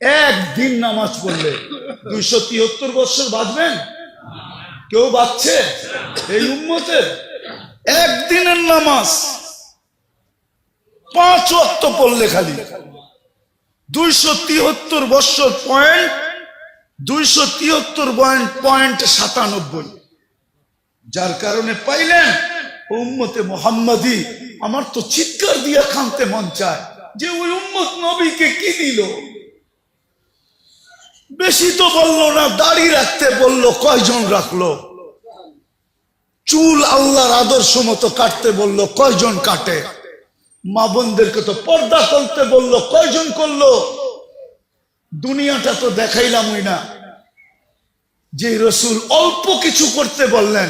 একদিন নামাজ পড়লে 273 বছর বাঁচবেন? কেউ বাঁচছে এই উম্মতের? একদিনের নামাজ 5 ওয়াক্ত পড়লে খালি 273 বছর পয়েন্ট 273.97। যার কারণে পাইলেন উম্মতে মুহাম্মাদি। আমার তো চিৎকার দিয়া কাঁদতে মন চায় যে ওই উম্মত নবীকে কি দিল। বেশি তো বললো না, দাড়ি রাখতে বললো, কয়জন রাখলো? চুল আল্লাহর আদর্শ মতো কাটতে বললো, কয়জন কাটে? মা বোনদেরকে তো পর্দা করতে বললো, কয়জন করলো? দুনিয়াটা তো দেখাইলামই না। যে রসুল অল্প কিছু করতে বললেন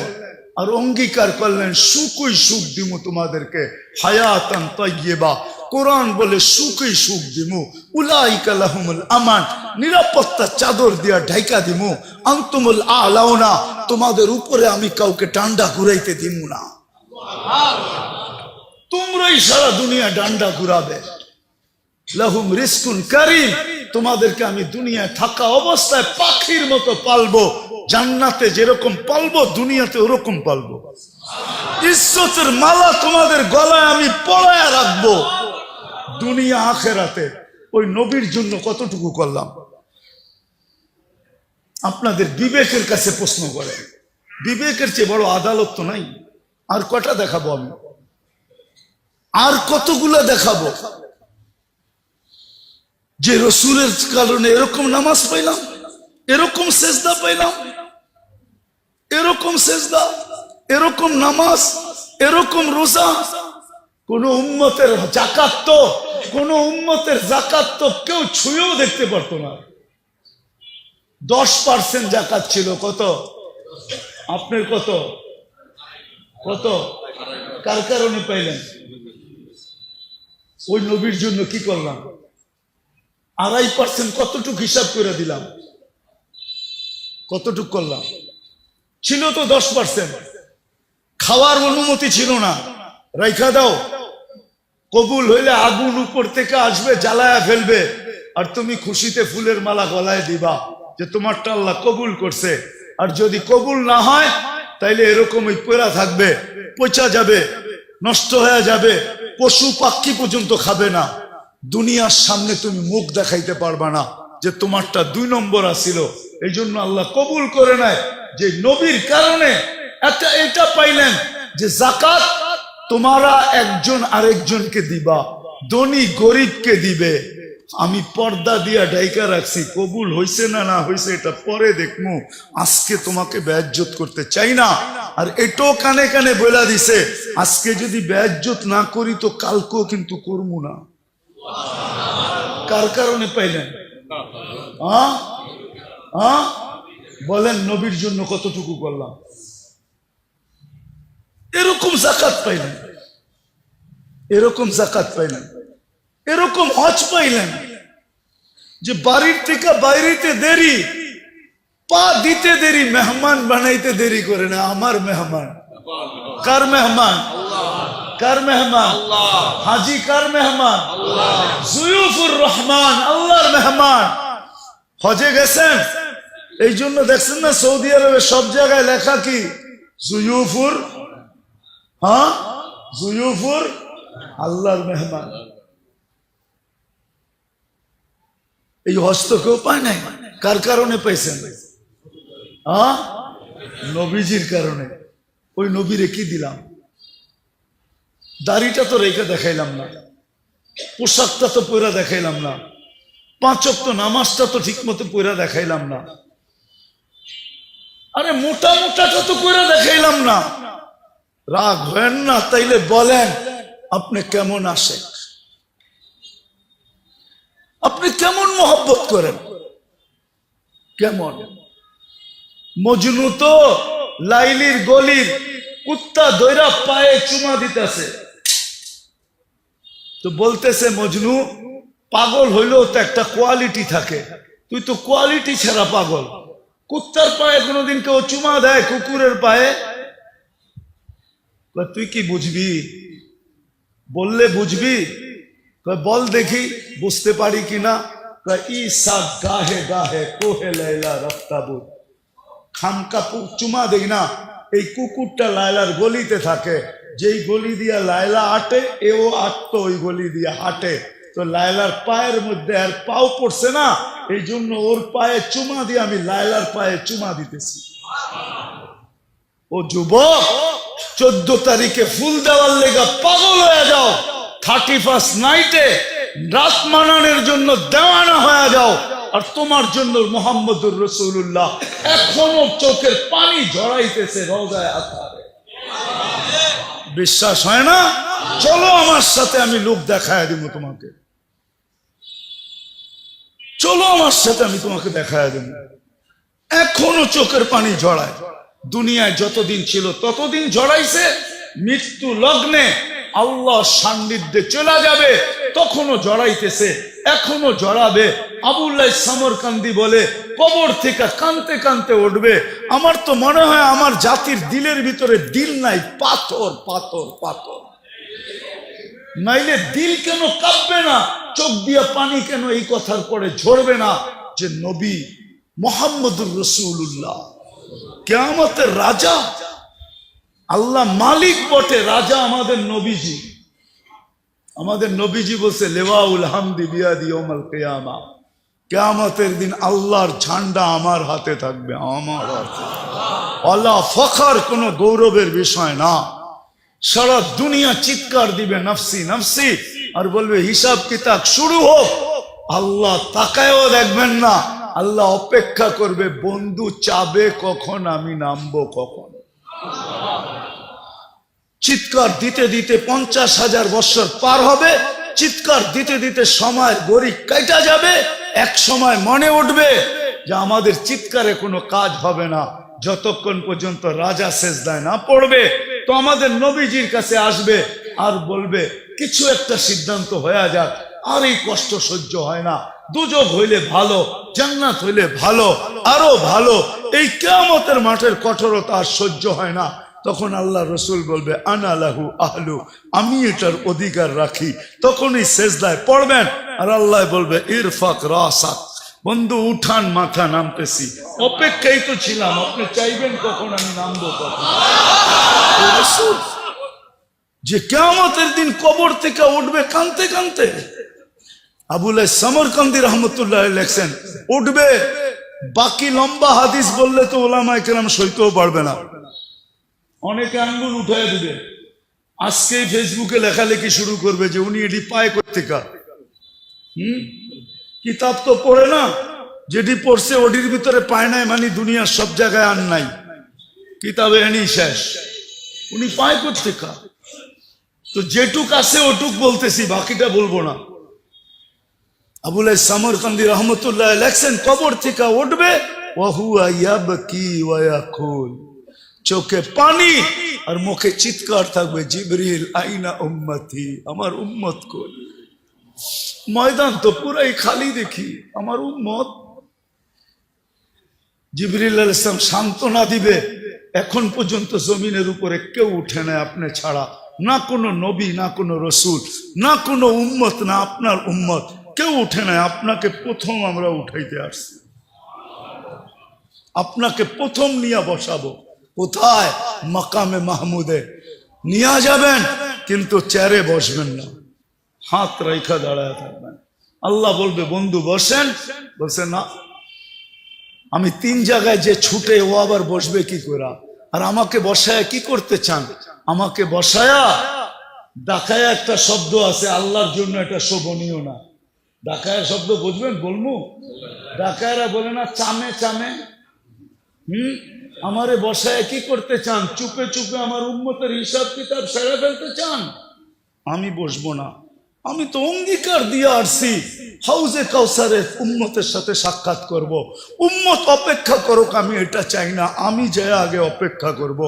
আর অঙ্গীকার করলেন সুখই সুখ দিমু তোমাদেরকে, হায়াতান তাইয়্যিবা। কোরআন বলে সুখই সুখ দিমু, উলাইকা লাহুমুল আমান, নিরাপত্তা চাদর দিয়া ঢাইকা দিমু, আনতুমুল আলাউনা, তোমাদের উপরে আমি কাউকে ডান্ডা ঘুরাইতে দিমু না। তোমরাই সারা দুনিয়া ডান্ডা ঘুরাবে। লাহুম রিজকুন কারীম, তোমাদেরকে আমি দুনিয়ায় থাকা অবস্থায় পাখির মতো পালবো। জান্নাতে যেরকম পালবো দুনিয়াতে ওরকম পালবো। ইজ্জতের মালা তোমাদের গলায় আমি পরায়া রাখবো দুনিয়া আখেরাতে। ওই নবীর জন্য কতটুকু করলাম? আপনাদের বিবেকের কাছে প্রশ্ন করে, বিবেকের চেয়ে বড় আদালত তো নাই। আর কটা দেখাবো আমি? আর কতগুলা দেখাবো যে রসুলের কারণে এরকম নামাজ পাইলাম, এরকম সেজদা পাইলাম, এরকম সেজদা, এরকম নামাজ, এরকম রোজা। কোন উম্মতের যাকাত তো, কোন উম্মতের যাকাত তো কেউ ছুঁয়েও দেখতে পারতো না। 10% যাকাত ছিল। কত? আপনার কত? কত? কার কারণে পাইলেন? ওই নবীর জন্য কি করলাম? 2.5% কতটুক হিসাব করে দিলাম? কতটুক করলাম? ছিল তো 10%। খাওয়ার অনুমতি ছিল না, রাইখা দাও। কবুল হইলে আগুন উপর থেকে আসবে, জ্বালায়া ফেলবে, আর তুমি খুশিতে ফুলের মালা গলায় দিবা যে তোমারটা আল্লাহ কবুল করছে। আর যদি কবুল না হয় তাইলে এরকমই পড়া থাকবে, পচা যাবে, নষ্ট হয়ে যাবে, পশু পাখি পর্যন্ত খাবে না। দুনিয়ার সামনে তুমি মুখ দেখাইতে পারবা না যে তোমারটা 2 নম্বর আসিল। এই জন্য আল্লাহ কবুল করে নেয় যে নবীর কারণে এটা পাইলেন যে যাকাত তোমারা একজন আরেকজনকে দিবা, ধনী গরিবকে দিবে। আমি পর্দা দিয়া ডাইকা রাখছি, কবুল হইছে না না হইছে এটা পরে দেখমু। আজকে তোমাকে বেইজ্জত করতে চাই না। আর এটাও কানে কানে বলে দিছে, আজকে যদি বেইজ্জত না করি তো কালকেও কিন্তু করবো না। কার কারণে পাইলেন? বলেন নবীর জন্য কতটুকু করলাম? এরকম যাকাত পাইলেন, এরকম যাকাত পাইলেন, এরকম হজ পাইলেন যে বাড়ির থেকে বাইরেতে দেরি, পা দিতে দেরি, মেহমান বানাইতে দেরি করে না। আমার মেহমান কার মেহমান? কার মেহমান? হাজি কার মেহমান? জুয়ুফুর রহমান, আল্লাহর মেহমান। হজে গেছেন, এই জন্য দেখছেন না সৌদি আরবে সব জায়গায় লেখা কি? জুয়ুফুর, জুয়ুফুর আল্লাহর মেহমান। এই হজ তো কেউ পায় নাই। কার কারণে পাইছেন? নবীজির কারণে। ওই নবীরে কি দিলাম? দাড়িটা তো রেখে দেখাইলাম না, পোশাকটা তো পয়রা দেখাইলাম না, 5 ওয়াক্ত নামাজটা তো ঠিক মতো পয়রা দেখাইলাম না, আরে মোটা মোটাটা তো পয়রা দেখাইলাম না। রাগ হয় না? তাইলে বলেন আপনি কেমন আশেক, আপনি কেমন মহব্বত করেন? কেমন? মজনু তো লাইলির গলির কুত্তা দৈরা পায়ে চুমা দিতেছে, তো বলতেছে মজনু পাগল হইলেও তো একটা কোয়ালিটি থাকে, তুই তো কোয়ালিটি ছাড়া পাগল। কুত্তার পায়ে কোনোদিন কেউ চুমা দেয়? কুকুরের পায়ে? তুই কি বুঝবি? বললে বুঝবি? বল দেখি বুঝতে পারি কিনা। ঈসা গাহে গাহে কোহে লাইলা রফতাবু। খামকা চুমা দেই না, এই কুকুরটা লায়লার গলিতে থাকে, যেই গলি দিয়া লায়লা আটে এও আটতো ওই গলি দিয়া হাঁটে। তো লায়লার পায়ের মধ্যে আর পাও পড়ছে না, এই জন্য ওর পায়ে চুমা দিয়ে আমি লায়লার পায়ে চুমা দিতেছি। ও যুবক, 14 তারিখে ফুল দেওয়ার লেগা পাগল হয়ে যাও, 31st নাইটে রাত মানানোর জন্য দেওয়ানা হয়ে যাও, আর তোমার জন্য মুহাম্মদুর রাসূলুল্লাহ এখনো চোখের পানি ঝরাইতেছে রওজায়ে আতহারে। বিশ্বাস হয় না? চলো আমার সাথে, আমি লোক দেখায় দিব তোমাকে। চলো আমার সাথে, আমি তোমাকে দেখায় দেব। এখনো চোখের পানি ঝরায়। দুনিয়ায় যতদিন ছিল ততদিন ঝরাইছে, মৃত্যু লগ্নে আল্লাহ সান্নিধ্যে চলে যাবে তখনও জড়াইতেছে, এখনো জড়াবে। আবুল্লাহ সামরকান্দি বলে, কবর থেকে কানতে কানতে উঠবে। আমার তো মনে হয় আমার জাতির দিলের ভিতরে দিল নাই, পাথর পাথর পাথর। নাইলে দিল কেন কাঁপবে না, চোখ দিয়া পানি কেন এই কথার পরে ঝরবে না যে নবী মুহাম্মদুর রাসূলুল্লাহ কিয়ামতের রাজা। আল্লাহ মালিক বটে, রাজা আমাদের নবীজি। আমাদের নবীজি বলছে, লেওয়াউল হামদি বিয়াদি ইয়াউমাল কিয়ামা, কিয়ামতের দিন আল্লাহর ঝান্ডা আমার হাতে থাকবে, আমার হাতে। আল্লাহ ফখর, কোনো গৌরবের বিষয় না। সারা দুনিয়া চিৎকার দিবে নফসি নফসি, আর বলবে হিসাব কিতাব শুরু হোক। আল্লাহ তাকায়ও দেখবেন না, আল্লাহ অপেক্ষা করবে, বন্ধু চাবে কখন, আমি নামবো কখন। চিৎকার দিতে দিতে 50,000 বছর পার হবে, চিৎকার দিতে দিতে সময়ের গড়ি কাটা যাবে। এক সময় মনে উঠবে যে আমাদের চিৎকারে কোনো কাজ হবে না, যতক্ষণ পর্যন্ত রাজা সেজদায় না পড়বে। তো আমাদের নবীজির কাছে আসবে আর বলবে, কিছু একটা সিদ্ধান্ত হয়ে যাক, আর এই কষ্ট সহ্য হয় না, দুজক হইলে ভালো, জান্নাত হইলে ভালো, আরো ভালো, এই কিয়ামতের মাঠের কঠোরতা আর সহ্য হয় না। তখন আল্লাহ রসুল বলবে, আনা লাহু আহলু, আমি এটার অধিকার রাখি। তখনই সেজদায় পড়বেন, আর আল্লাহ বলবে, ইরফাক রাসাক, বন্ধু উঠান মাথা, নামতেছি। অপেক্ষাই তো ছিলাম, আপনি চাইবেন কখন, আমি নামবো কখন। যে কিয়ামতের দিন কবর থেকে উঠবে কানতে কানতে। আবুল্লাহ সামরকান্দি রহমতুল্লাহ লেখছেন, উঠবে। বাকি লম্বা হাদিস বললে তো ওলামায়ে কেরাম সইতেও পারবে না, অনেকে আঙ্গুল উঠায় দিবে। আজকেই ফেসবুকে লেখালেখি শুরু করবে যে উনি এটি পায় কোত্থেকা। কিতাব তো পড়ে না, যেটি পড়ছে ওটির ভিতরে পায় নাই, মানে দুনিয়ার সব জায়গায় আর নাই, কিতাবে এনি শেষ। উনি পায় কোত্থেকা? তো যেটুক আছে ওটুক বলতেছি, বাকিটা বলবো না। আবুল্লাহ সামরকান্দি রহমতুল্লাহ লেখছেন, কবর থেকে উঠবে, ওয়াহুয়া ইয়াবকি ওয়া ইয়াকুল, চোখে পানি আর মুখে চিৎকার থাকবে, জিবরিল আইনা উম্মতি, আমার উম্মত কই। ময়দান তো পুরাই খালি দেখি, আমার উম্মত। জিবরিল আলাইহিস সালাম সান্ত্বনা দিবে, এখন পর্যন্ত জমিনের উপরে কেউ উঠে না আপনি ছাড়া, না কোনো নবী, না কোনো রসুল, না কোনো উম্মত, না আপনার উম্মত, কেউ উঠে নাই। আপনাকে প্রথম আমরা উঠাইতে আসছি, আপনাকে প্রথম নিয়ে বসাবো। কোথায়? মাকামে মাহমুদে নিয়ে যাবেন, কিন্তু চেয়ারে বসবেন না, হাত রেখা দাঁড়ায় থাকবেন। আল্লাহ বলবে, বন্ধু বসেন। বলছে, না, আমি 3 জায়গায় যে ছুটে, ও আবার বসবে কি করে? আর আমাকে বসায় কি করতে চান? আমাকে বসায়া ডাকায়া, একটা শব্দ আছে আল্লাহর জন্য, এটা শোভনীয় না। ডাকায়া শব্দ বুঝবেন? বলবো, ডাকায়রা বলে না চামে চামে। আমারে বসায় কি করতে চান? চুপে চুপে আমার উম্মতের হিসাব কিতাব সেরে ফেলতে চান? আমি বসবো না। আমি তো অঙ্গীকার দিয়ে আসছি, হাউজে কাউসারে উম্মতের সাথে সাক্ষাৎ করব। উম্মত অপেক্ষা করুক, আমি এটা চাই না, আমি যে আগে অপেক্ষা করব।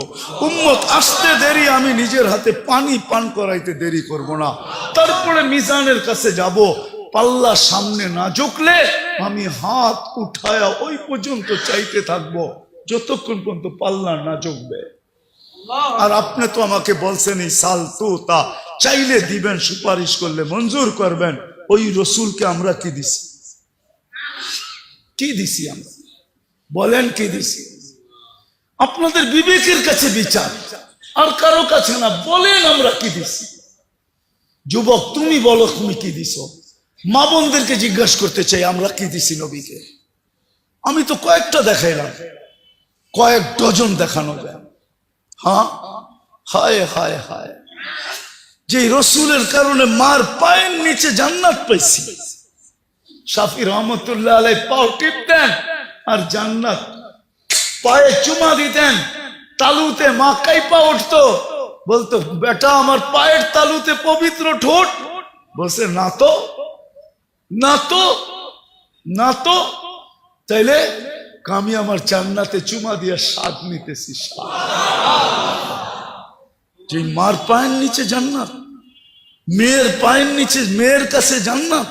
উম্মত আসতে দেরি, আমি নিজের হাতে পানি পান করাইতে দেরি করব না। তারপরে মিজানের কাছে যাব, পাল্লা সামনে না ঝুঁকলে আমি হাত উঠায়া ওই পর্যন্ত চাইতে থাকবো, যতক্ষণ পর্যন্ত পাল্লা না ঝুঁকবে। আর আপনি তো আমাকে বলছেন, এই সাল তো তা চাইলে দিবেন, সুপারিশ করলে মঞ্জুর করবেন। ওই রসুলকে আমরা কি দিছি? কি দিছি আমরা? বলেন কি দিছি? আপনাদের বিবেকের কাছে বিচার, আর কারো কাছে না। বলেন আমরা কি দিছি? যুবক তুমি বলো তুমি কি দিছো? মা বোনদেরকে জিজ্ঞাসা করতে চাই আমরা কি দিছি নবীকে। আমি তো কয়েকটা দেখাইলাম, কয়েক ডজন দেখানো যায়। হ্যাঁ, হায় হায় হায়, যে রসুলের কারণে মার পায়ের নিচে জান্নাত পাইছি। শাফি রহমতুল্লাহ আলাই পাও টিপতেন আর জান্নাত পায়ে চুমা দিতেন। তালুতে মা কাইপা উঠতো, বলতো বেটা আমার পায়ের তালুতে পবিত্র ঠোঁট। বলছে না তো, না তো, না তো। তাইলে আমি আমার জান্নাতে চুমা দিয়ে স্বাদ নিতেছি। যে মার পায়ের নিচে জান্নাত, মেয়ের পায়ের নিচে, মেয়ের কাছে জান্নাত।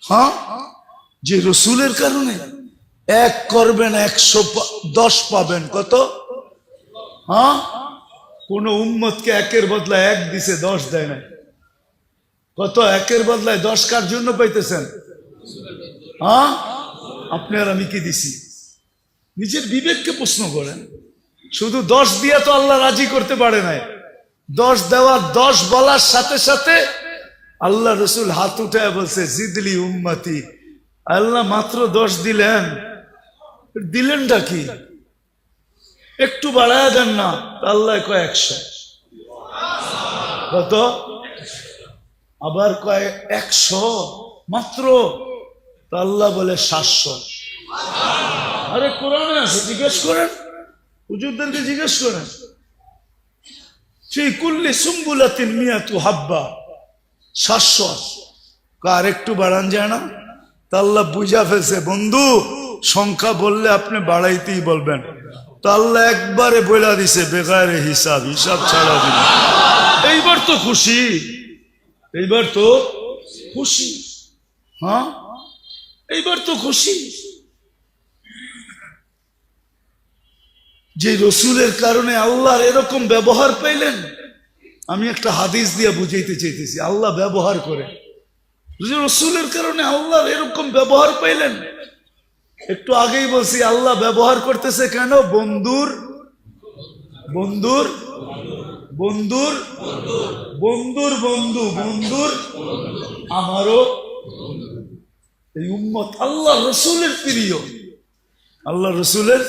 হ্যাঁ, যে রসুলের কারণে এক করবেন 110 পাবেন। কত? হ্যাঁ, কোন উম্মতকে একের বদলায় 1 দিছে, 10 দেয় না। কত? একের বদলায় 10 কার জন্য পাইতেছেন? হ্যাঁ, আপনি আর আমি কি দিছি? নিজের বিবেককে প্রশ্ন করেন। শুধু 10 দিয়ে তো আল্লাহ রাজি করতে পারে নাই। 10 দেওয়ার, 10 বলার সাথে সাথে আল্লাহ রসুল হাত উঠায় বলছে জিদলি উম্মতি। আল্লাহ মাত্র 10 দিলেন, দিলেনটা কি? একটু বাড়ায় দেন না। আল্লাহ কয় 100। কত? আবার কয় 100 মাত্র। আল্লাহ বলে 700। আরে কোরআনে আছে, জিজ্ঞেস করেন, হুজুরদেরকে জিজ্ঞেস করেন। সেই কুল্লি সুম্বুলাতিন মিয়াতু হাব্বা, 700। আর একটু বাড়ান যায় না? তা আল্লাহ বুঝা ফেলছে বন্ধু সংখ্যা বললে আপনি বাড়াইতেই বলবেন। তা আল্লাহ একবারে বইলা দিছে বেগারে হিসাব, হিসাব ছাড়া দিল। এইবার তো খুশি, এইবার তো খুশি। হ্যাঁ, এইবার তো খুশি। যে রসুলের কারণে আল্লাহর এরকম ব্যবহার পাইলেন। আমি একটা হাদিস দিয়ে বুঝাইতে চাইতেছি, আল্লাহ ব্যবহার করে। রসুলের কারণে আল্লাহর এরকম ব্যবহার পাইলেন। একটু আগেই বলছি আল্লাহ ব্যবহার করতেছে কেন? বন্ধুর বন্ধুর বন্ধুর বন্ধুর বন্ধু, বন্ধুর আমারও এই উম্মত আল্লাহ রসুলের প্রিয়, আল্লাহ রসুলের।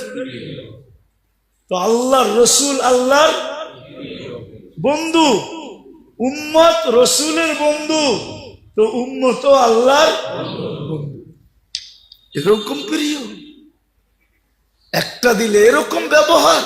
তো আল্লাহ রসুল আল্লাহর বন্ধু, উম্মত রসুলের বন্ধু, তো উম্মত আল্লাহর বন্ধু। এরকম প্রিয়, একটা দিলে এরকম ব্যবহার।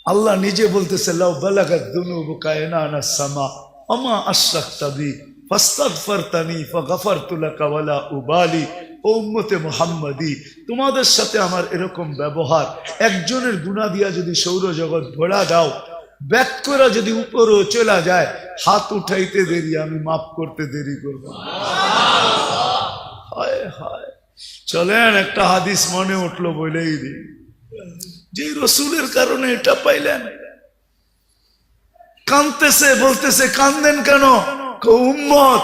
আল্লাহ নিজে বলতেছে লাউ বালাগাত যুনুবুকা ইনানা সামা ওমা আশরাকতা বি ফাস্তাগফারতানি ফাগফারতু লাকা ওয়ালা উবালি। ও উম্মতে মুহাম্মাদি, তোমাদের সাথে আমার এরকম ব্যবহার, একজনের গুনাহ দিয়া যদি সৌরজগৎ ভরা দাও, ব্যাক করা যদি উপরও চলা যায়, হাত উঠাইতে দেরি, আমি মাফ করতে দেরি করব। হায় হায়। চলেন একটা হাদিস মনে উঠলো বলেই দিই। যে রসুলের কারণে এটা পাইলেন। কাঁদতেছে, বলতেছে কান্দেন কেন? উম্মত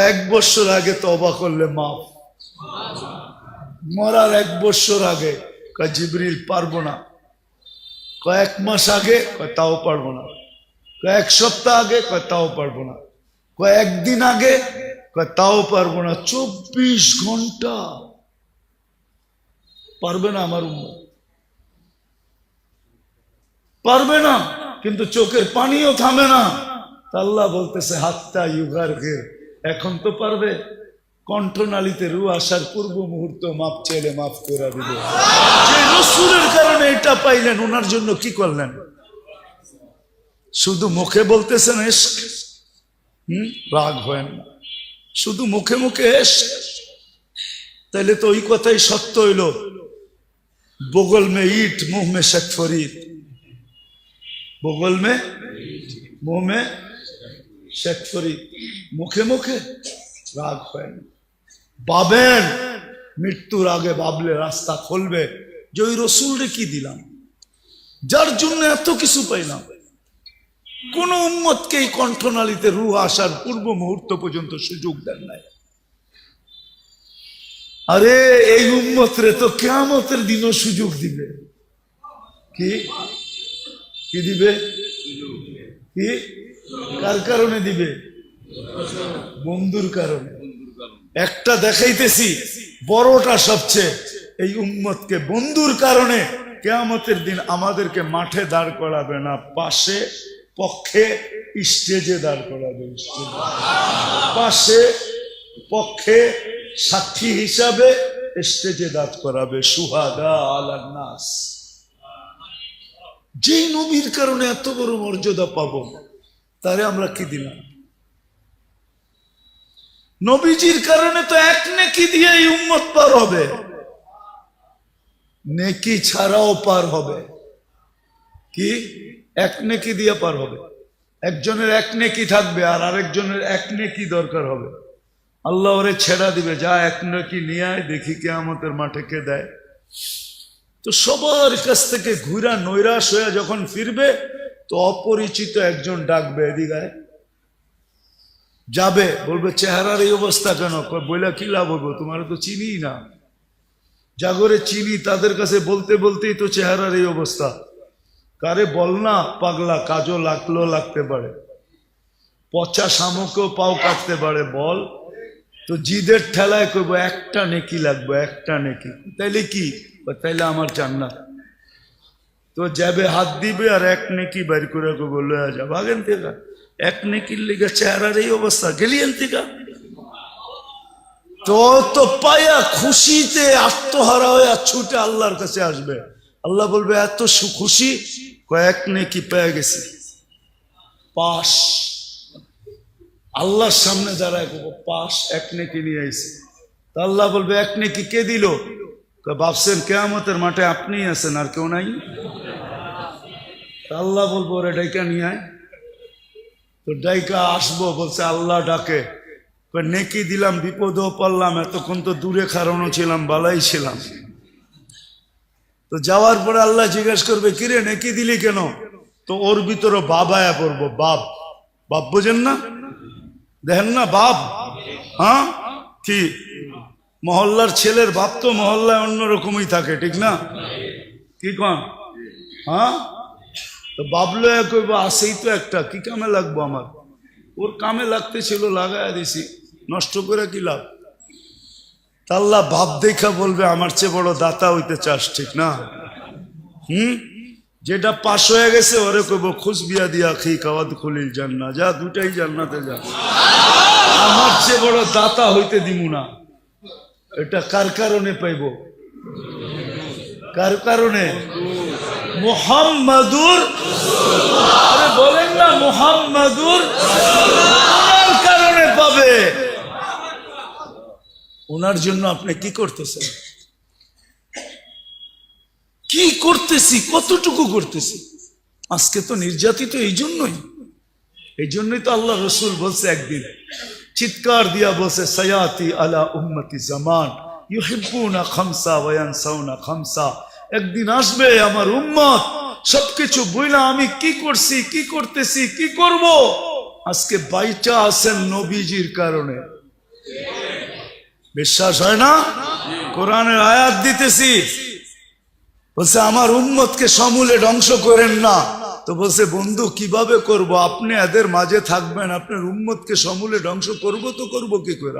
1 বছর আগে তওবা করলে মাফ। মরার 1 বছর আগে জিবরিল পারবো না। 1 মাস আগে তাও পারবো না। 1 সপ্তাহ আগে তাও পারবো না। 1 দিন আগে তাও পারবো না। 24 ঘন্টা পারবে না আমার উম্মত, পারবে না। কিন্তু চোখের পানিও থামে না। আল্লাহ বলতেছে হাত্তা ইউগার ঘের, এখন তো পারবে। কণ্ঠনালীতে রু আসার পূর্ব মুহূর্ত মাপ চাইলে মাফ করে দিবে। যে রসুলের কারণে এটা পাইলেন, ওনার জন্য কি করলেন? শুধু মুখে বলতেছেন ইশক, রাগ হয় না, শুধু মুখে মুখে ইশক। তাইলে তো ওই কথাই সত্য হইল, বগল মে ইট মুহ মে শেখ ফরিদ। বগল মে মুহ মে শেখ ফরিদ। মুখে মুখে রাগ হয় না। ভাবেন মৃত্যুর আগে, ভাবলে রাস্তা খুলবে যে ওই রসুলরে কি দিলাম, যার জন্য এত কিছু পাইলাম। কোন উম্মতকে এই কণ্ঠনালীতে রূহ আসার পূর্ব মুহূর্ত পর্যন্ত সুযোগ দেন নাই। আরে এই উম্মত রে তো কিয়ামতের দিনও সুযোগ দিবে। কি কি দিবে? কি কার কারণে দিবে? বন্ধুর কারণে। একটা দেখাইতেছি, বড়টা সবচেয়ে, এই উম্মতকে বন্ধুর কারণে কিয়ামতের দিন আমাদেরকে মাঠে দাঁড় করাবে না, পাশে পক্ষে স্টেজে দাঁড় করাবে। পাশে পক্ষে সাক্ষী হিসাবে স্টেজে দাঁড় করাবে। সুহাদা আলান নাস। যেই নবীর কারণে এত বড় মর্যাদা পাবো, তারে আমরা কি দিলাম? নবীজির কারণে তো এক নেকি দিয়ে এই উম্মত পার হবে, নেকি ছাড়াও পার হবে। কি এক নেকি দিয়ে পার হবে? একজনের এক নেকি থাকবে আর আরেকজনের এক নেকি দরকার হবে। আল্লাহ ওরে ছেড়া দিবে, যা এক নেকি নিয়ে আয়, দেখি কিয়ামতের মাঠে কে দেয়। তো সবার কাছ থেকে ঘুরা নৈরাশ হয়ে যখন ফিরবে, তো অপরিচিত একজন ডাকবে, এদিকে যাবে, বলবে চেহারার এই অবস্থা কেন? বইলা কি লাভ হবো, তোমার তো চিনি না। জাগরে চিনি, তাদের কাছে বলতে বলতেই তো চেহারার এই অবস্থা। কারে বল না পাগলা, কাজও লাগতে পারে, পচা শামুকও পাও কাটতে পারে, বল। তো জিদের ঠেলায় করবো একটা নেকি লাগবে, একটা নেকি। তাইলে কি? তাইলে আমার জান্নাত। তো যাবে হাত দিবে আর এক নেকি বাইর করে করবো, লয়া যা, ভাগেন থেকে। এক নেকির লিগে চেহারার এই অবস্থা, গেলিয়েন থেকে। তো পায়া খুশিতে আত্মহারা হয়ে ছুটে আল্লাহর কাছে আসবে। আল্লাহ বলবে এত খুশি, কয়েক নেকি পেয়ে গেছি, পাশ। আল্লাহর সামনে দাঁড়ায় পাশ, এক নেকি নিয়ে আইছি। তা আল্লাহ বলবে এক নেকি কে দিল? ভাবছেন কিয়ামতের মাঠে আপনি আছেন আর কেউ নাই? আল্লাহ বলবো ওরে ডাইকা নিয়ে আয়। তো ডাইকা আসবো, বলছে আল্লাহ ডাকে, নেকি দিলাম, বিপদেও পারলাম, এতক্ষণ তো দূরে খাড়ানো ছিলাম, বালাই ছিলাম। তো যাওয়ার পরে আল্লাহ জিজ্ঞেস করবে, কিরে নেকি দিলি কেন? তো ওর ভিতরে বাবায়া পড়বো, বাপ। বাপ বোঝেন না? দেখেন না বাপ? হ্যাঁ, কি মহল্লার ছেলের বাপ তো মহল্লায় অন্যরকমই থাকে, ঠিক না? কি কন? হ্যাঁ, তো বাবলো কইব আসেই তো একটা, কি কামে লাগবো আমার? ওর কামে লাগতে ছিল, লাগাইয়া দিছি, নষ্ট করে কি লাভ? আল্লাহ বাপ দেখা বলবে আমার চেয়ে বড় দাতা হইতে চাস, ঠিক না? যেটা পাশ হয়ে গেছে ওরে কইব খুশ বিয়া দিয়া খি কাওয়াদ খুলিল জান্নাহ, যা দুটাই জান্নাতে যা, আমার চেয়ে বড় দাতা হইতে দিমু না। এটা কার কারণে পাইব? কার কারণে? মুহাম্মাদুর, আরে বলেন না মুহাম্মাদুর, ওনার কারণে পাবে। ওনার জন্য আপনি কি করতেছেন? কি করতেছি, কতটুকু করতেছি? আজকে তো নির্যাতিত এই জন্যই তো আল্লাহ রসুল বলছে, একদিন চিৎকার দিয়া বলছে, সায়াতি আলা উম্মতি জামান ইউহিব্বুনা খামসা ওয়া ইয়ানসাউনা খামসা। একদিন আসবে আমার উম্মত সবকিছু বইলা আমি কি করছি, কি করতেছি, কি করব, আজকে বাইচা আছেন নবীজির কারণে। বিশ্বাস হয় না? কোরআনের আয়াত দিতেছি, বলছে আমার উম্মতকে সমূলে ধ্বংস করেন না। তো বলছে বন্ধু কিভাবে করব? আপনি এদের মাঝে থাকবেন, আপনার উম্মতকে সমূলে ধ্বংস করব তো করব কি করে?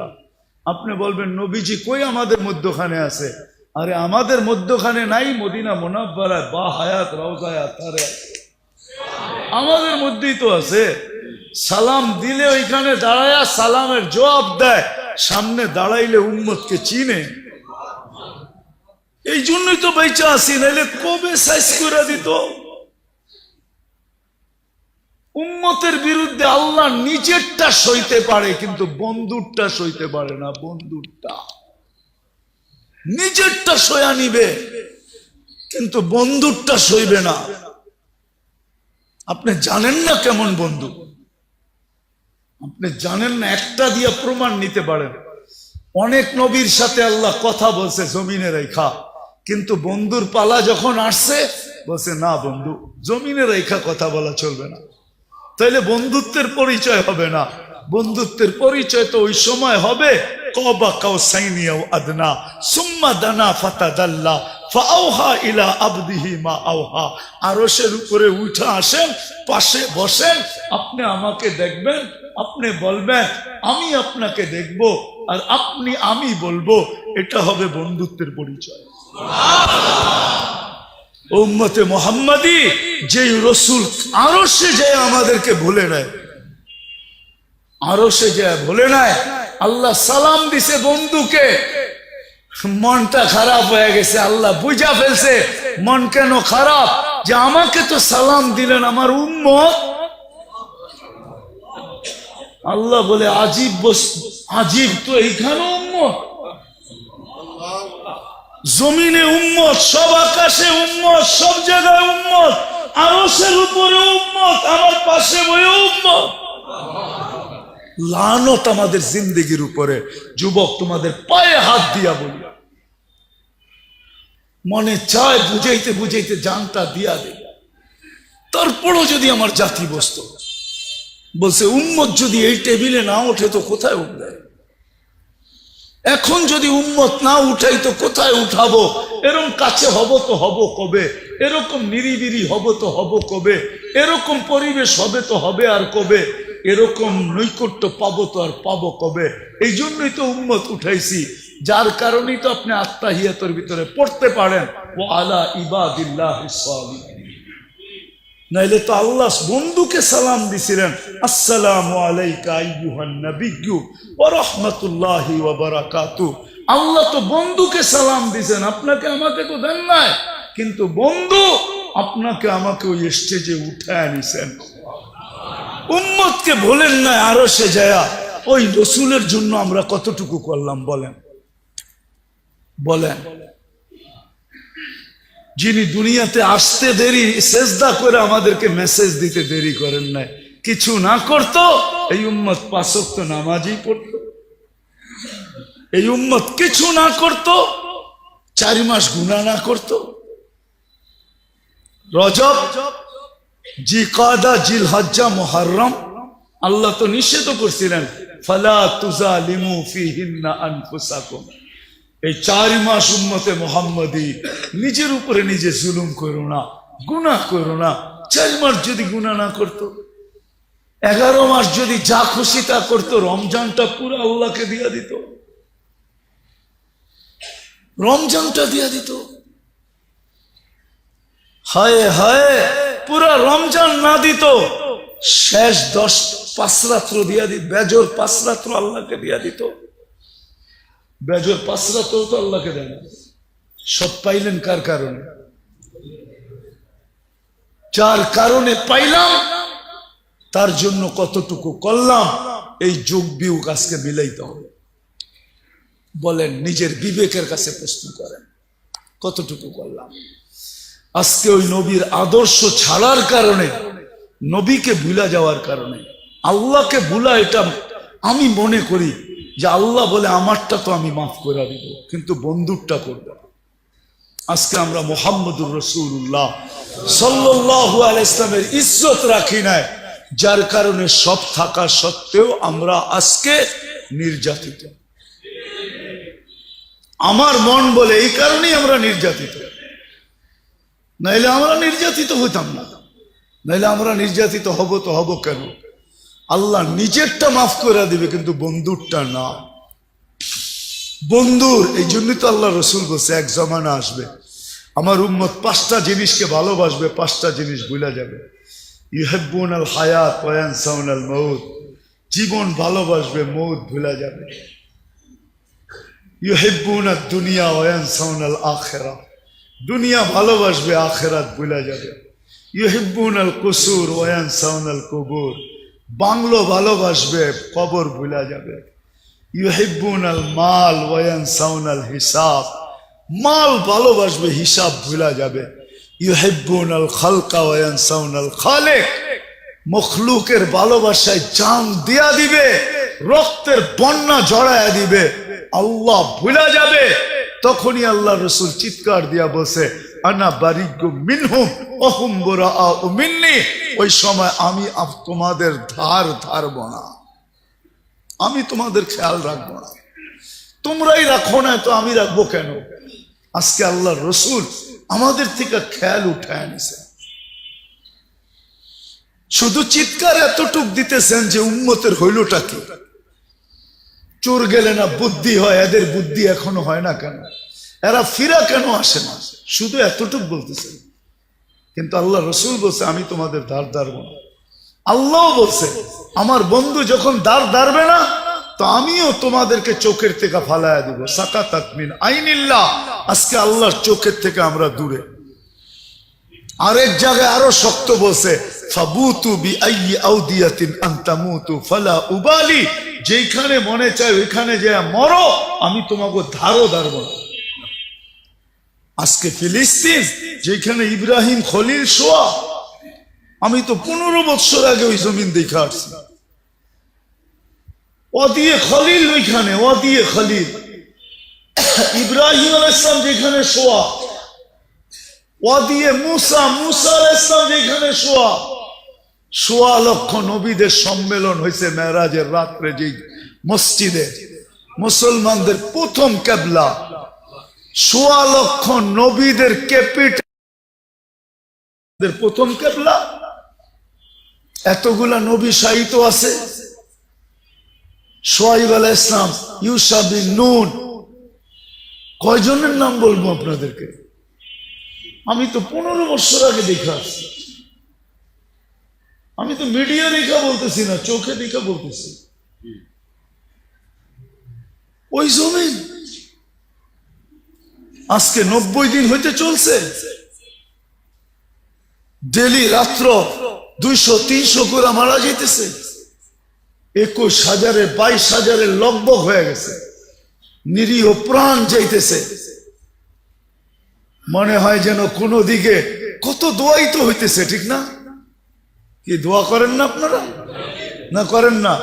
আপনি বলবেন নবীজি কই আমাদের মধ্যখানে আছে? আরে আমাদের মধ্যখানে নাই, মদিনা মুনাব্বারায় বা হায়াত রওজায় আতারে আমাদের মধ্যেই তো আছে। সালাম দিলে ওইখানে দাঁড়ায়া সালামের জবাব দেয়, সামনে দাঁড়াইলে উম্মতকে চিনে। এই জন্যই তো বেঁচে আসি, নাইলে কবে সাইজ করে দিত। উম্মতের বিরুদ্ধে আল্লাহ নিজেরটা সইতে পারে, কিন্তু বন্ধুরটা সইতে পারে না। বন্ধুরটা নিজেরটা সয়া নিবে, কিন্তু বন্ধুরটা সইবে না। আপনি জানেন না কেমন বন্ধু, আপনি জানেন না। একটা দিয়ে প্রমাণ নিতে পারেন। অনেক নবীর সাথে আল্লাহ কথা বলছে জমিনে রেখা, কিন্তু বন্ধুর পালা যখন আসছে বলছে না বন্ধু, জমিনে রেখা কথা বলা চলবে না। তাইলে বন্ধুত্বের পরিচয় হবে না। বন্ধুত্বের পরিচয় তো ওই সময় হবে قاب قوسين أو أدنى ثم دنا فتدلى فأوحى إلى عبده ما أوحى। আরশের উপরে উঠে আসেন, পাশে বসেন, আপনি আমাকে দেখবেন, আপনি বলবেন আমি আপনাকে দেখব, আর আপনি আমি বলবো, এটা হবে বন্ধুত্বের পরিচয়। উম্মতে মুহাম্মাদি যে রসুল আরশে যায় আমাদেরকে ভুলে নেয়, আরশে যায় ভুলে নেয়। আল্লাহ সালাম দিছে বন্ধুকে, মনটা খারাপ হয়ে গেছে, আল্লাহ বুঝা ফেলছে মন কেন খারাপ, যে আমাকে তো সালাম দিলেন আমার উম্মত। আল্লাহ বলে আজীব আজীব, তো এইখানে উম্মত, জমিনে উম্মত, সব আকাশে উম্মত, সব জায়গায় উম্মত, আরশের উপরে উম্মত, আমার পাশে বয়ে উম্মত। লানত আমাদের জিন্দেগির উপরে। যুবক, তোমাদের পায়ে হাত দিয়া বলি, মনে চায় বুঝাইতে বুঝাইতে জানটা দিয়া দে, তারপরও যদি আমার জাতি বসতো, বলছে উম্মত যদি এই টেবিলে না ওঠে তো কোথায় উঠবে, এখন যদি উম্মত না উঠাই তো কোথায় উঠাবো, এরকম কাছে হব তো হব কবে, এরকম নিরিবিরি হব তো হব কবে, এরকম পরিবেশ হবে তো হবে আর কবে, এরকম নৈকট্য পাবো তো আর পাবো কবে। এই জন্যই তো উম্মত উঠাইছি, যার কারণেই তো আপনি আত্তাহিয়াতের ভিতরে পড়তে পারেন ও আলা ইবাদিল্লাহিস সালিহিন। নাইলে তো আল্লাহ বন্ধুকে সালাম দিছিলেন, আসসালামু আলাইকা আইয়ুহান নাবিয়্যু ওয়া রাহমাতুল্লাহি ওয়া বারাকাতুহু। আল্লাহ তো বন্ধুকে সালাম দিছেন, আপনাকে আমাকে তো দেন নাই, কিন্তু বন্ধু আপনাকে আমাকে ওই স্টেজে উঠায় নিছেন। উম্মতকে বলেন না আরশে যায়া, ওই রসুলের জন্য আমরা কতটুকু করলাম বলেন, বলেন। যিনি দুনিয়াতে আসতে দেরি, সেজদা করে আমাদেরকে মেসেজ দিতে দেরি করেন নাই, কিছু না করতো এই উম্মত 5 ওয়াক্ত নামাজই পড়তো, এই উম্মত কিছু না করতো 4 মাস গুনাহ না করতো। রজব, জিকাদা, জিলহজ্জা, মুহররম আল্লাহ তো নিষেধ করছিলেন, ফালা তুজালিমু ফিহিন্না আনফুসাকুম। এই 4 মাস উম্মতে মুহাম্মাদি নিজের উপরে নিজে জুলুম করো না, গুনাহ করো না। 4 মাস যদি গুনাহ না করতো, 11 মাস যদি যা খুশি তা করতো, রমজানটা পুরো আল্লাহকে দিয়া দিত, রমজানটা দিয়া দিত। হায় হায়, পুরা রমজান না দিত, শেষ 5 রাত্র দিয়া দিত, বেজর 5 রাত্র আল্লাহকে দিয়া দিত। বেজর 5 রাত্র তো আল্লাহকে দেন। সব পাইলেন কার কারণে? যার কারণে পাইলাম তার জন্য কতটুকু করলাম, এই যোগ বিয়োগ আজকে মিলাইতে হবে। বলেন, নিজের বিবেকের কাছে প্রশ্ন করেন, কতটুকু করলাম। আজকে ওই নবীর আদর্শ ছাড়ার কারণে, নবীকে ভুলা যাওয়ার কারণে, আল্লাহকে ভুলা, এটা আমি মনে করি যে আল্লাহ বলে আমারটা তো আমি মাফ করে দিব, কিন্তু বন্ধুরটা করব। আজকে আমরা মুহাম্মদুর রাসূলুল্লাহ সাল্লাল্লাহু আলাইহি ইসলামের ইজ্জত রাখি নাই, যার কারণে সব থাকা সত্ত্বেও আমরা আজকে নির্যাতিত। আমার মন বলে এই কারণেই আমরা নির্যাতিত, নাইলে আমরা নির্যাতিত হইতাম না। নাইলে আমরা নির্যাতিত হব তো হব কেন? আল্লাহ নিজেরটা মাফ করে দিবে, কিন্তু বন্ধুরটা না। বন্ধুর এই জন্যই তো আল্লাহ রসুল বলছে, এক জমানা আসবে আমার উম্মত 5টা জিনিসকে ভালোবাসবে, 5টা জিনিস ভুলা যাবে। ইউহিব্বুনাল হায়াত ওয়া ইয়ানসাউনাল মাউত, জীবন ভালোবাসবে, মৌত ভুলা যাবে। ইউহিব্বুনাদ দুনিয়া ওয়া ইয়ানসাউনাল আখিরাহ, দুনিয়া ভালোবাসবে, আখিরাত ভুলা যাবে। ইউহিব্বুনাল কুসুর ওয়া ইয়ানসাউনাল কুবুর, বাংলো ভালোবাসবে, কবর ভুলা যাবে। ইউহিব্বুনাল মাল ওয়া ইয়ানসাউনাল হিসাব, মাল ভালোবাসবে, হিসাব ভুলা যাবে। ইউহিব্বুনাল খালকা ওয়া ইয়ানসাউনাল খালিক, মখলুকের ভালোবাসায় জান দিয়া দিবে, রক্তের বন্যা জড়ায়া দিবে, আল্লাহ ভুলা যাবে। তখনই আল্লাহ রসুল চিৎকার দিয়া বসে, আনা বারিগু মিনহুম ওয়া হুম বুরাআউ মিন্নি, ওই সময় আমি তোমাদের ধার ধারব না, আমি তোমাদের খেয়াল রাখবো না। তোমরাই রাখো না, তো আমি রাখবো কেন? আজকে আল্লাহর রসুল আমাদের থেকে খেয়াল উঠায় নিছে। শুধু চিৎকার এতটুক দিতেছেন যে উম্মতের হইলটা কি? চোর গেলে না বুদ্ধি হয়, এদের বুদ্ধি এখনো হয় না কেন? এরা ফিরা কেন আসে না? শুধু এতটুক বলতেছেন। কিন্তু আল্লাহ রসুল বলছে আমি তোমাদের দ্বার দাঁড়ব না। আল্লাহ বলছে আমার বন্ধু যখন দ্বার দাঁড়বে না, তো আমিও তোমাদেরকে চোখের থেকে ফালায়া দিব। সাকাতাত মিন আইনিল্লাহ। আজকে আল্লাহর চোখের থেকে আমরা দূরে। আরেক জায়গায় আরো শক্ত বলছে ফাবুতু বিআইয়ি আউদিয়াতিন আন তামুতু ফালা উবালি। যেখানে মনে চায় ওইখানে যে মরো, আমি তোমাকে ধারও দাঁড়ব না। আজকে ফিলিস্তিন যেখানে ইব্রাহিম খলিল শোয়া, আমি তো 15 বছর আগে ওই জমিন দেখে আসছি। ওয়াদিয়ে খলিল, ওইখানে ওয়াদিয়ে খলিল ইব্রাহিম আলাইহিস সালাম যেখানে শোয়া, ওয়াদিয়ে মুসা, মুসা আলাইহিস সালাম যেখানে শোয়া। 1.25 লক্ষ নবীদের সম্মেলন হয়েছে মেরাজের রাত্রে, যে মসজিদে মুসলমানদের প্রথম কিবলা। 1.25 লক্ষ নবীদের ক্যাপিটাল প্রথম কিবলা। এতগুলা নবী শাহিত আছে। শুআইব আলাইহিস সালাম, ইউসা বিন নূন, কয়জনের নাম বলবো আপনাদেরকে? আমি তো 15 বছর আগে দেখা আসছি। আমি তো মিডিয়া দেখা বলতেছি না, চোখে দেখা বলতেছি। ওই জমিন আজকে 90 দিন হইতে চলছে। ডেলি রাত্র 200-300 করে মারা যেতেছে। 21,000 22,000 লগভগ হয়ে গেছে। নিরীহ প্রাণ যাইতেছে। মনে হয় যেন কোনো দিকে কত দোয়াই তো হইতেছে, ঠিক না? কি দোয়া করেন না আপনারা? না করেন না?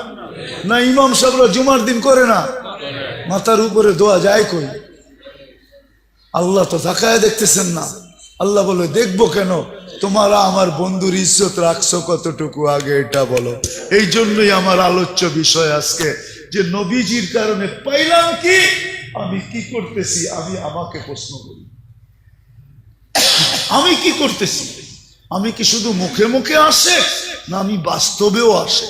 না ইমাম সাহেবরা জুমার দিন করে না? মাথার উপরে দোয়া যায় কই? আল্লাহ তো তাকায় দেখতেছেন না। আল্লাহ বলে দেখবো কেন? তোমরা আমার বন্ধুর ইজ্জত রাখছো কতটুকু, আগে এটা বলো। এই জন্যই আমার আলোচ্য বিষয় আজকে, যে নবীজির কারণে পাইলাম কি, আমি কি করতেছি। আমি আমাকে প্রশ্ন করি, আমি কি করতেছি? আমি কি শুধু মুখে মুখে আসে, না আমি বাস্তবেও আসে?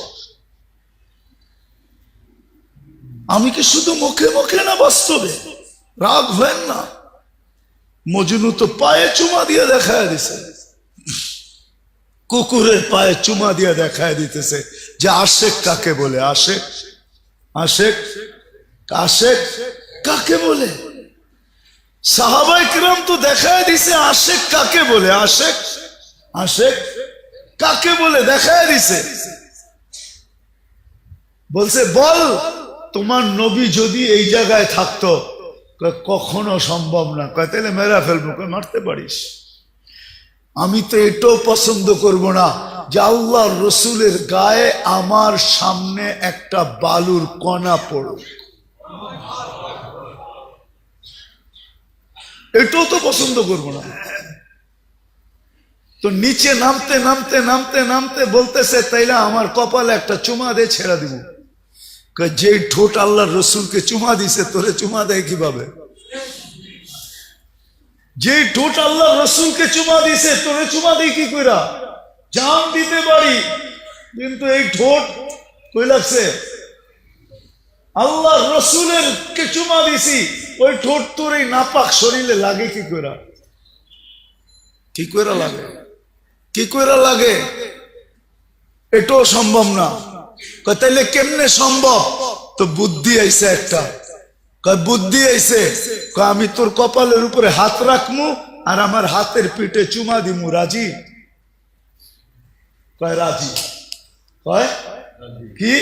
আমি কি শুধু মুখে মুখে, না বাস্তবে? রাগ হয় না? মজনু তো পায়ে চুমা দিয়ে দেখায় দিছে, কুকুরের পায়ে চুমা দিয়ে দেখায় দিতেছে যে আশেক কাকে বলে। আশেক, আশেক, আশেক কাকে বলে? সাহাবায়ে কিরাম তো দেখায় দিছে আশেক কাকে বলে। আশেক, আশেক কাকে বলে দেখায় দিছে। বলছে বল তোমার নবী যদি এই জায়গায় থাকতো। কখনো সম্ভব না। কয় তাহলে মেরা ফেলবো। মারতে পারিস। আমি তো এটাও পছন্দ করব না যে আল্লাহর রসুলের গায়ে আমার সামনে একটা বালুর কণা পড়ুক। এটাও তো পছন্দ করব না। তো নিচে নামতে নামতে নামতে নামতে বলতেছে তাইলে আমার কপালে একটা চুমা দিয়ে ছেড়ে দিব। যে ঠোঁট আল্লাহর রসুলকে চুমা দিছে, তোরে চুমা দেয় কিভাবে? যে ঠোঁট আল্লাহ রসুলকে চুমা দিছে, তোরে চুমা দেই কি কইরা? জান দিতে পারি, কিন্তু এই ঠোঁট কই লাগছে? আল্লাহ রসুলের কে চুমা দিছি, ওই ঠোঁট তোর এই নাপাক শরীরে লাগে কি কইরা? কি কইরা লাগে? কি কইরা লাগে? এটাও সম্ভব না। তাইলে কেমনে সম্ভব? তো বুদ্ধি আইছে একটা। বুদ্ধি আইছে, আমি তোর কপালের উপরে হাত রাখমু আর আমার হাতের পিঠে চুমা দিমু। রাজি? কয় রাজি? কয় কি?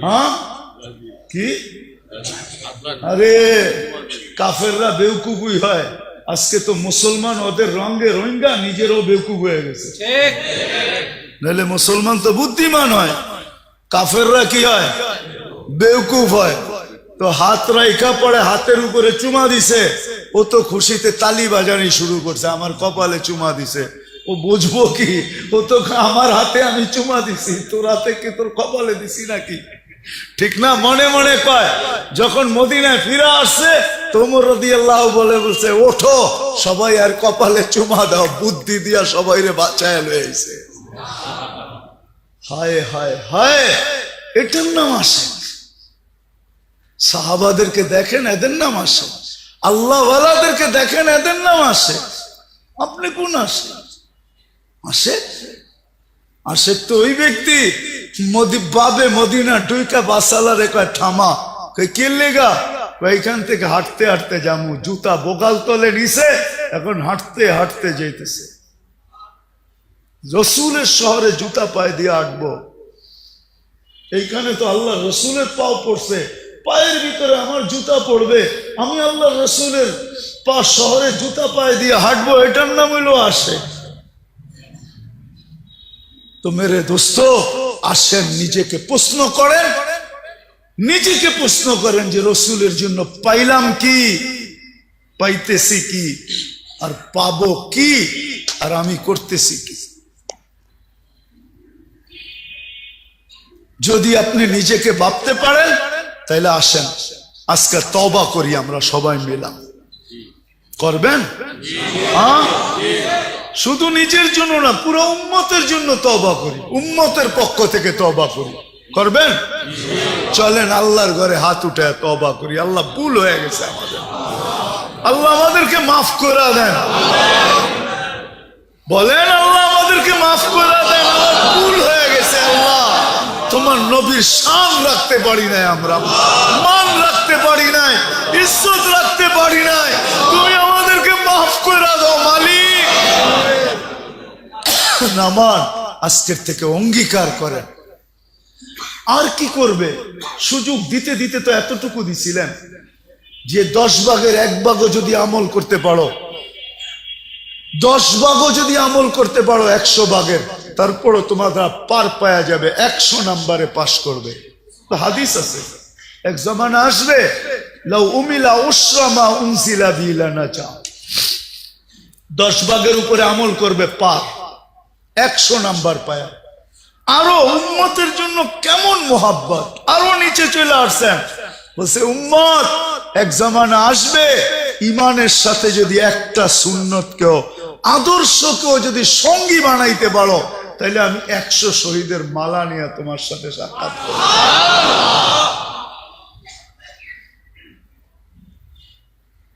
হ্যাঁ কি? আরে কাফেররা বেউকুফই হয়। আজকে তো মুসলমান ওদের রঙে রোহিঙ্গা, নিজেরও বেউকুফ হয়ে গেছে। নাহলে মুসলমান তো বুদ্ধিমান হয়, কাফেররা কি হয়? বেউকুফ হয়। তো হাত রাইখা পড়ে হাতের উপরে চুমা দিছে, ও তো খুশিতে তালি বাজানি শুরু করছে, আমার কপালে চুমা দিছে। ও বুঝবো কি? ও তো আমার হাতে আমি চুমা দিছি, তোর হাতে কি তোর কপালে দিছি নাকি? ঠিক না? মনে মনে কয়। যখন মদিনায় ফিরে আসছে ওমর রাদিয়াল্লাহু বলে বলছে, ওঠো সবাই আর কপালে চুমা দাও, বুদ্ধি দিয়া সবাই রে বাঁচায় লয়েছে। হায় হায় হায়, এটার নাম আসে। সাহাবাদেরকে দেখেন, এদের নাম আসে। আল্লাহ ওয়ালাদেরকে দেখেন, এদের নাম আসে। আপনি কোন আসে? আসে আসে তো ওই ব্যক্তি বাবে মদিনা টুইকা বাসালারে কয় থামা, কই কে লেগা? এখান থেকে হাঁটতে হাঁটতে যামু, জুতা বোগাল তলে নিছে, এখন হাঁটতে হাঁটতে যাইতেছে। রসুলের শহরে জুতা পায়ে দিয়ে হাঁটবো, এইখানে তো আল্লাহ রসুলের পাও পড়ছে, পায়ের ভিতরে আমার জুতা পড়বে, আমি আল্লাহ রসুলের পা শহরে জুতা পায়ে দিয়ে হাঁটবো, এটার নাম হইলো আসে। তো মেরে দোস্ত আসেন, নিজেকে প্রশ্ন করেন, নিজেকে প্রশ্ন করেন যে রসুলের জন্য পাইলাম কি, পাইতেছি কি, আর পাবো কি, আর আমি করতেছি কি। যদি আপনি নিজেকে ভাবতে পারেন তাহলে আসেন আজকে তওবা করি আমরা সবাই মিলা। করবেন? হ্যাঁ, শুধু নিজের জন্য না, পুরো উম্মতের জন্য তওবা করি, উম্মতের পক্ষ থেকে তওবা করি। করবেন? চলেন আল্লাহর ঘরে হাত উঠে তওবা করি। আল্লাহ, ভুল হয়ে গেছে আমাদের, আল্লাহ আমাদেরকে মাফ করে দেন। বলেন, আল্লাহ আমাদেরকে মাফ করে দেন, আমার ভুল হয়ে গেছে। আল্লাহ, তোমার নবীর শান রাখতে পারি নাই, আমরা মান রাখতে পারি নাই, ইজ্জত রাখতে পারি নাই, তুমি আমাদেরকে মাফ করে দাও মালিক। নামান আজকের থেকে অঙ্গীকার করেন। আর কি করবে? সুযোগ দিতে দিতে তো এতটুকু দিছিলেন যে 10 ভাগের 1 ভাগও যদি আমল করতে পারো, 10 ভাগও যদি আমল করতে পারো 100 ভাগের, তারপরও তোমরা পার পাওয়া যাবে, 100 নম্বরে পাস করবে। তো হাদিস আছে, এক জামানা আসবে, লাউ উমিলা উসরামা উনজিলা বিলানা চা, 10 ভাগের উপরে আমল করবে, পার 100 নাম্বার পায়া। আরো উম্মতের জন্য কেমন মোহাব্বত, আরো নিচে চলে আসছেন, বলছে উম্মত এক জামানা আসবে, ইমানের সাথে যদি একটা সুন্নতকেও, আদর্শকেও যদি সঙ্গী বানাইতে পারো, তাহলে আমি 100 শহীদের মালা নিয়ে তোমার সাথে সাক্ষাৎ করব।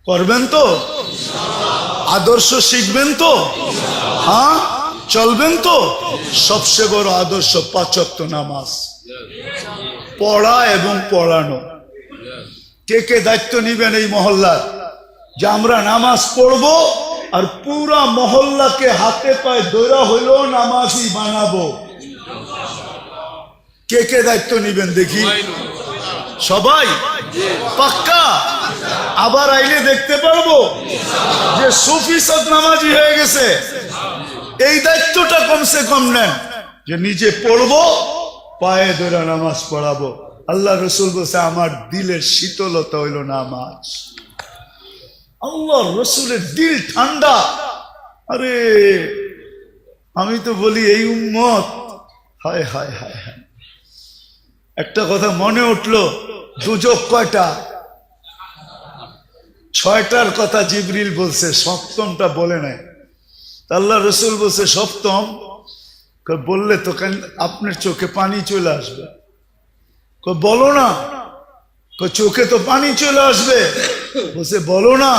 করবেন তো? আদর্শ শিখবেন তো? হ্যাঁ, চলবেন তো? সবচেয়ে বড় আদর্শ 5 ওয়াক্ত নামাজ পড়া এবং পড়ানো। কে কে দায়িত্ব নিবেন এই মহল্লার যে আমরা নামাজ পড়বো আর পুরা মহল্লাকে হাতে পায়ে ধরা হইলো নামাজি বানাবো? কে কে দায়িত্ব নিবেন দেখি? সবাই পাক্কা? আবার আইলে দেখতে পারবো যে সুফি সব নামাজি হয়ে গেছে। এই দায়িত্বটা কমসে কম নেন যে নিজে পড়বো, পায়ে ধরে নামাজ পড়াবো। আল্লাহ রসুল বলছে আমার দিলের শীতলতা হইল নামাজ। আল্লাহ রসুলের দিল ঠান্ডা। আরে আমি তো বলি এই উম্মত, হায় হায় হায় হায়। একটা কথা মনে উঠলো, দুজক কয়টা? 6টার কথা জিবরিল বলছে, 7মটা বলে নাই। আল্লাহ রসুল বলছে 7ম, বললে তো আপনার চোখে পানি চলে আসবে। বলো না, চোখে তো পানি চলে আসবে। বলছে বলো না,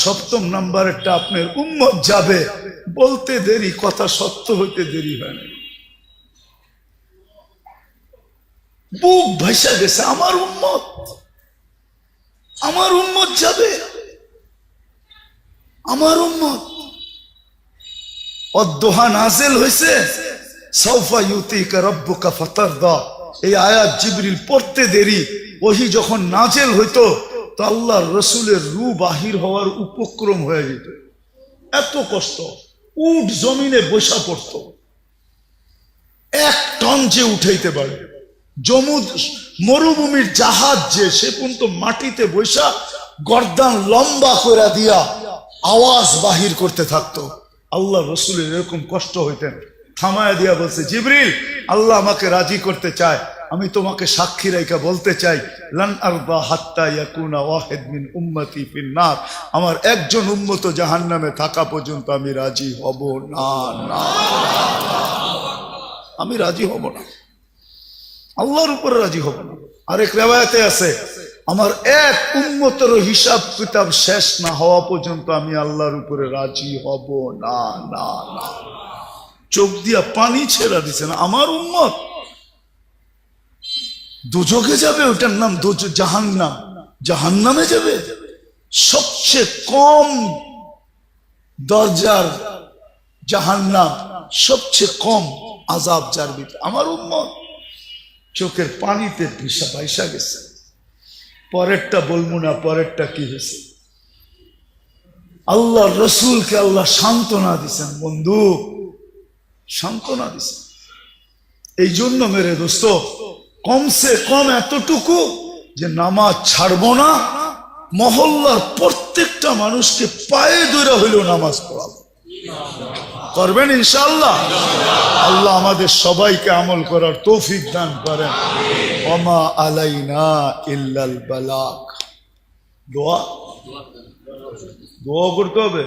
7ম নাম্বারটা আপনার উম্মত যাবে। বলতে দেরি, কথা সত্য হইতে দেরি হয় না। বুক ভাইসা গেছে, আমার উম্মত, আমার উম্মত যাবে, আমার উম্মত। অদ্দোহা নাজিল হয়েছে, সাউফা ইউতিকা রাব্বুকা ফাতারদা। এই আয়াত জিবরিল পড়তে দেরি, ওহি যখন নাজিল হইতো তো আল্লাহর রসুলের রূহ বাহির হওয়ার উপক্রম হয়ে যেত। এত কষ্ট, উট জমিনে বসা পড়তো, 1 টন যে উঠাইতে পারে। মরুভূমির জাহাজ যে, সে পর্যন্ত মাটিতে বসা গর্দান লম্বা করে দিয়া আওয়াজ বাহির করতে থাকতো। আল্লাহ রসুলের এরকম কষ্ট হইতেন, থামায় দিয়া বলছে জিবরিল, আল্লাহ আমাকে রাজি করতে চায়, আমি তোমাকে সাক্ষী রেখে বলতে চাই, লান আরদা হাত্তা ইয়াকুনা ওয়াহিদ মিন উম্মতি ফিন নার, আমার একজন উম্মত জাহান্নামে থাকা পর্যন্ত আমি রাজি হব না। না, আমি রাজি হব না, আল্লাহর উপরে রাজি হব না। আরেক রিওয়ায়াতে আছে, আমার এক উম্মতের হিসাব কিতাব শেষ না হওয়া পর্যন্ত আমি আল্লাহর উপরে রাজি হব না। না না, চোখ দিয়া পানি ছেড়া দিছে না। আমার উম্মত দোজখে যাবে, ওটার নাম জাহান্নাম, জাহান্নামে যাবে। সবচেয়ে কম দরজার জাহান্নাম, সবচেয়ে কম আযাব যার ভিতরে। আমার উম্মত চোখের পানিতে ভিসা ভাইসা গেছে। পরেরটা বলবো না, পরেরটা কি হয়েছে। আল্লাহ রসুলকে আল্লাহ সান্ত্বনা দিছেন, বন্ধু সান্ত্বনা দিছেন। এই জন্য মেরে দোস্ত, কমসে কম এতটুকু যে নামাজ ছাড়বো না, মহল্লার প্রত্যেকটা মানুষকে পায়ে ধরে হইলেও নামাজ পড়াবো। করবেন ইনশাআল্লাহ? আল্লাহ আমাদের সবাইকে আমল করার তৌফিক দান করেন। ওমা আলাইনা ইল্লাল বালাগ। দোয়া দোয়া করতে হবে।